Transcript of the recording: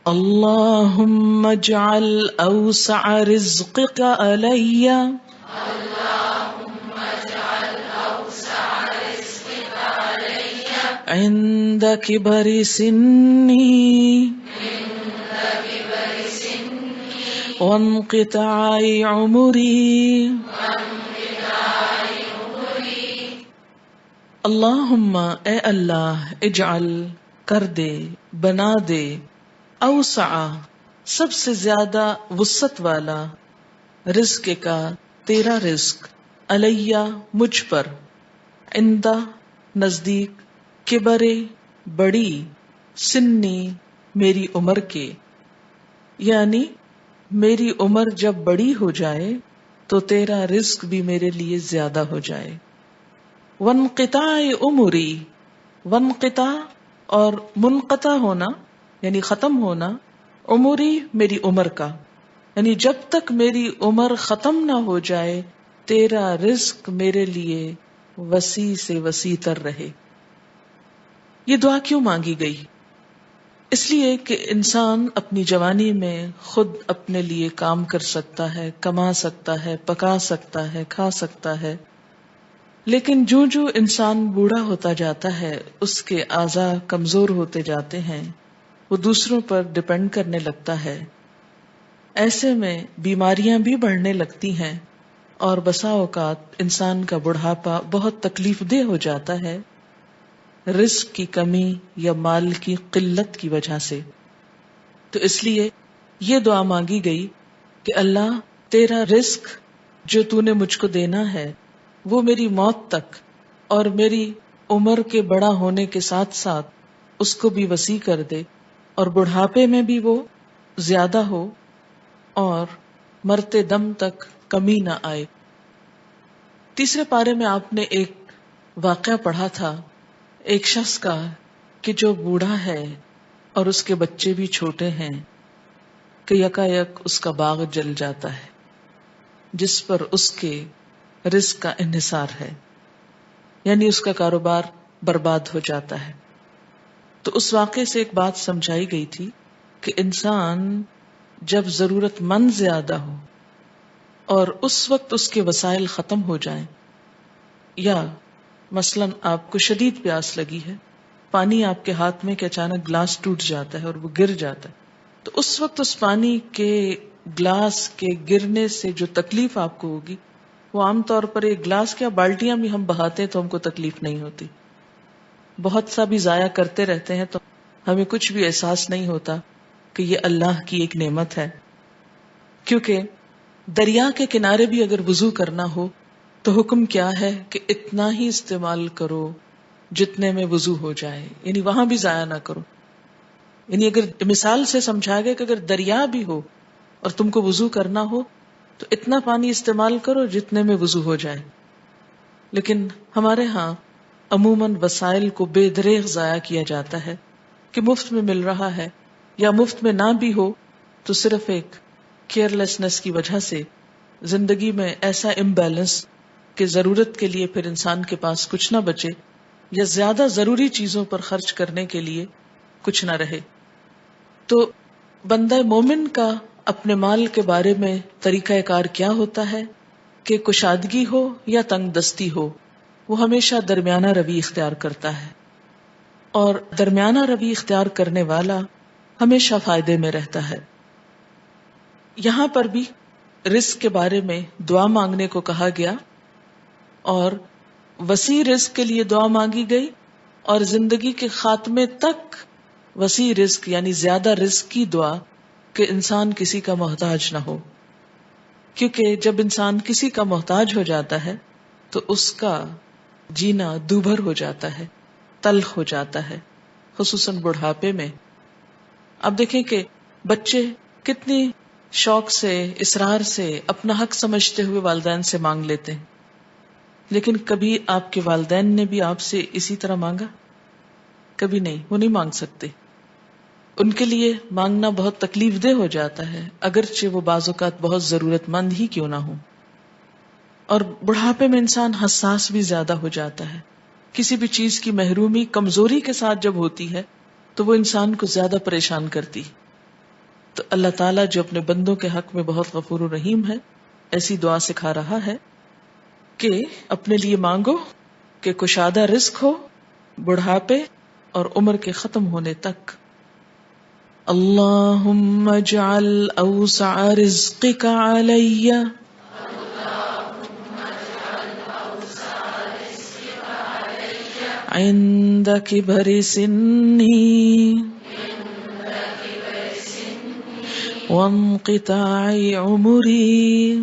اللهم اجعل اوسع رزقك علي عند كبر سني وانقطاع عمري اللہم اے اللہ اجعل کر دے بنا دے اوسع سب سے زیادہ وسعت والا رزق کا تیرا رزق علیہ مجھ پر عند نزدیک کبر بڑی سنی میری عمر کے یعنی میری عمر جب بڑی ہو جائے تو تیرا رزق بھی میرے لیے زیادہ ہو جائے. وانقطاع عمری وانقطاع اور منقطع ہونا یعنی ختم ہونا عمری میری عمر کا یعنی جب تک میری عمر ختم نہ ہو جائے تیرا رزق میرے لیے وسیع سے وسیع تر رہے. یہ دعا کیوں مانگی گئی؟ اس لیے کہ انسان اپنی جوانی میں خود اپنے لیے کام کر سکتا ہے، کما سکتا ہے، پکا سکتا ہے، کھا سکتا ہے، لیکن جو انسان بوڑھا ہوتا جاتا ہے اس کے اعضاء کمزور ہوتے جاتے ہیں، وہ دوسروں پر ڈپینڈ کرنے لگتا ہے. ایسے میں بیماریاں بھی بڑھنے لگتی ہیں اور بسا اوقات انسان کا بڑھاپا بہت تکلیف دہ ہو جاتا ہے رزق کی کمی یا مال کی قلت کی وجہ سے. تو اس لیے یہ دعا مانگی گئی کہ اللہ تیرا رزق جو تو نے مجھ کو دینا ہے وہ میری موت تک اور میری عمر کے بڑا ہونے کے ساتھ ساتھ اس کو بھی وسیع کر دے اور بڑھاپے میں بھی وہ زیادہ ہو اور مرتے دم تک کمی نہ آئے. تیسرے پارے میں آپ نے ایک واقعہ پڑھا تھا ایک شخص کا کہ جو بوڑھا ہے اور اس کے بچے بھی چھوٹے ہیں کہ یکایک اس کا باغ جل جاتا ہے جس پر اس کے رزق کا انحصار ہے، یعنی اس کا کاروبار برباد ہو جاتا ہے. تو اس واقعے سے ایک بات سمجھائی گئی تھی کہ انسان جب ضرورت مند زیادہ ہو اور اس وقت اس کے وسائل ختم ہو جائیں، یا مثلاً آپ کو شدید پیاس لگی ہے، پانی آپ کے ہاتھ میں کہ اچانک گلاس ٹوٹ جاتا ہے اور وہ گر جاتا ہے، تو اس وقت اس پانی کے گلاس کے گرنے سے جو تکلیف آپ کو ہوگی وہ عام طور پر ایک گلاس کیا بالٹیاں بھی ہم بہاتے ہیں تو ہم کو تکلیف نہیں ہوتی، بہت سا بھی ضائع کرتے رہتے ہیں تو ہمیں کچھ بھی احساس نہیں ہوتا کہ یہ اللہ کی ایک نعمت ہے. کیونکہ دریا کے کنارے بھی اگر وضو کرنا ہو تو حکم کیا ہے کہ اتنا ہی استعمال کرو جتنے میں وضو ہو جائے، یعنی وہاں بھی ضائع نہ کرو. یعنی اگر مثال سے سمجھا گیا کہ اگر دریا بھی ہو اور تم کو وضو کرنا ہو تو اتنا پانی استعمال کرو جتنے میں وضو ہو جائے. لیکن ہمارے ہاں عموماً وسائل کو بے دریغ ضائع کیا جاتا ہے کہ مفت میں مل رہا ہے، یا مفت میں نہ بھی ہو تو صرف ایک کیئرلیسنس کی وجہ سے زندگی میں ایسا امبیلنس کہ ضرورت کے لیے پھر انسان کے پاس کچھ نہ بچے یا زیادہ ضروری چیزوں پر خرچ کرنے کے لیے کچھ نہ رہے. تو بندہ مومن کا اپنے مال کے بارے میں طریقہ کار کیا ہوتا ہے کہ کشادگی ہو یا تنگ دستی ہو وہ ہمیشہ درمیانہ روی اختیار کرتا ہے، اور درمیانہ روی اختیار کرنے والا ہمیشہ فائدے میں رہتا ہے. یہاں پر بھی رزق کے بارے میں دعا مانگنے کو کہا گیا اور وسیع رزق کے لیے دعا مانگی گئی اور زندگی کے خاتمے تک وسیع رزق یعنی زیادہ رزق کی دعا کہ انسان کسی کا محتاج نہ ہو. کیونکہ جب انسان کسی کا محتاج ہو جاتا ہے تو اس کا جینا دوبھر ہو جاتا ہے، تلخ ہو جاتا ہے، خصوصاً بڑھاپے میں. اب دیکھیں کہ بچے کتنی شوق سے اصرار سے اپنا حق سمجھتے ہوئے والدین سے مانگ لیتے ہیں، لیکن کبھی آپ کے والدین نے بھی آپ سے اسی طرح مانگا؟ کبھی نہیں، وہ نہیں مانگ سکتے. ان کے لیے مانگنا بہت تکلیف دہ ہو جاتا ہے اگرچہ وہ بعض اوقات بہت ضرورت مند ہی کیوں نہ ہو. اور بڑھاپے میں انسان حساس بھی زیادہ ہو جاتا ہے. کسی بھی چیز کی محرومی کمزوری کے ساتھ جب ہوتی ہے تو وہ انسان کو زیادہ پریشان کرتی. تو اللہ تعالیٰ جو اپنے بندوں کے حق میں بہت غفور الرحیم ہے، ایسی دعا سکھا رہا ہے کہ اپنے لیے مانگو کہ کشادہ رزق ہو بڑھاپے اور عمر کے ختم ہونے تک. اللہم اجعل اوسع رزقک علی عند کبر سنی وانقطاع عمری